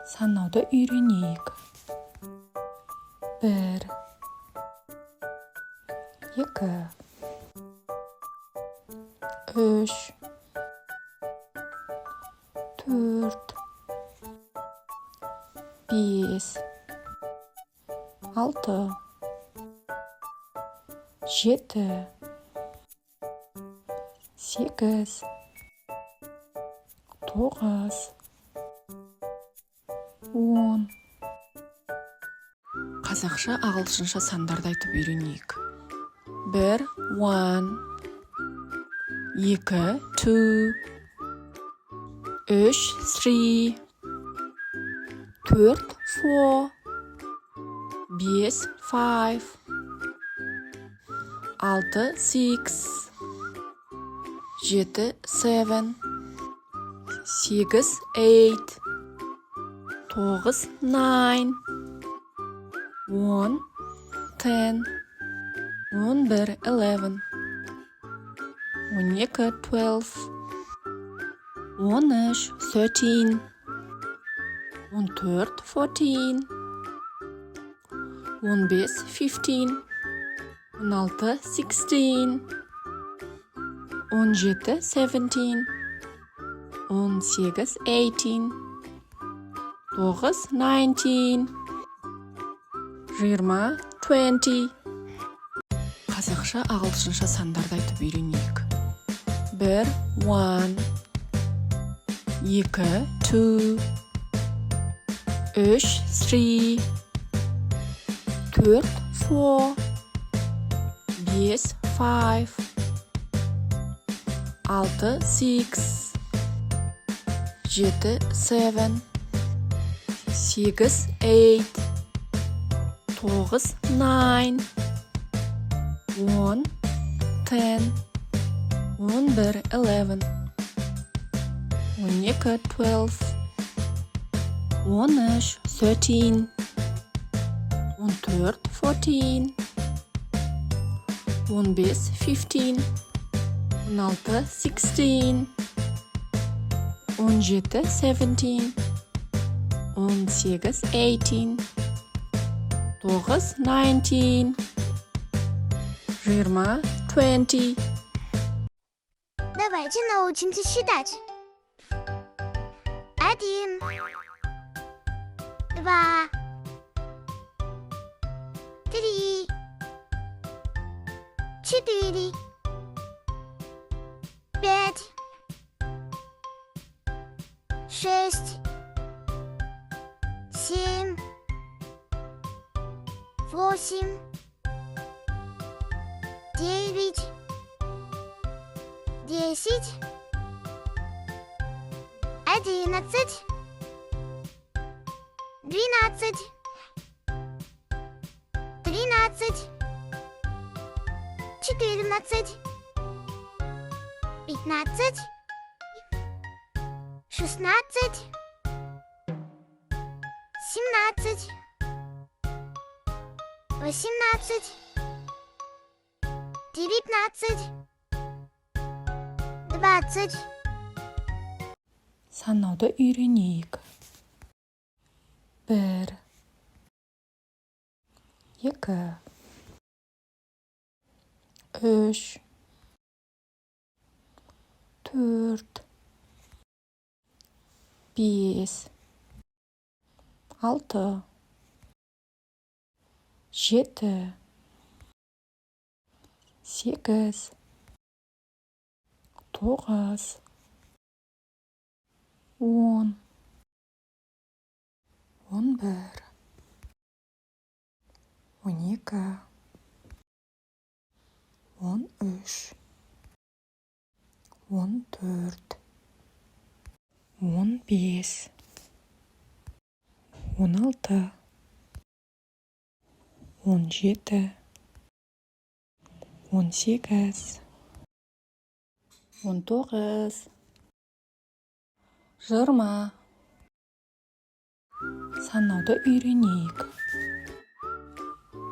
Санауды үйренейік. 1, 2, 3, 4, 5, 6, 7, 8, 9, 10. Қазақша, ағылшынша сандарды айтып үйренейік. 1, 1, 2, 2, 3, 3, 4, 4, 5, 5, 6, 6, 7, 7, 8, 8, 9, 9, 10, 10, 11, 11, 12, 12, 13, 14, 14, 15, 15, 16, 16, 17, 18, 18, 19, 20. Қазақша, ағылшынша сандарды айтып үйренейік. 1, 1, 2, 2, 3, 3, 4, 4, 5, 5, 6, 6, 7, 7, 8, 8, 9, 9, 10, 10, 11, 11, 12, 12, 13, 14, 14, 15, 15, 16, 16, 17, 17, 18, 18, 19, 20. Давайте научимся считать. 1, 2, 3, 4, 5, 6, 7, 8, 9, 10, 11, 12, 13, 14, 15, 16, 17, 18, 19, 20. Санауды үйренейік. 1, 2, 3, 4, 5, 6, 7, 8, 9, 10, 11, 12, 13, 14, 15, 16, 17, 18, 19, 20. Санауды үйренейік.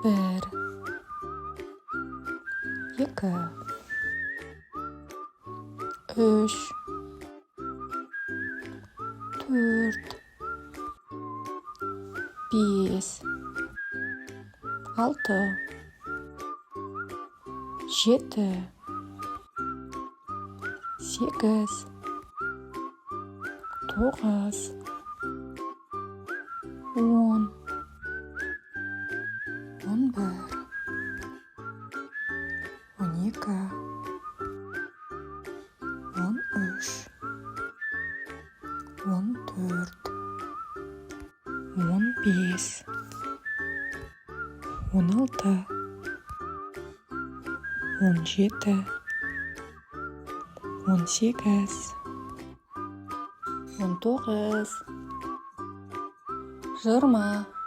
1, 2, 3, 4, 5, 6, 7, 8, 9, 10, 11, 12, 13, 14, 15, 16, 17, 18, 19, 20,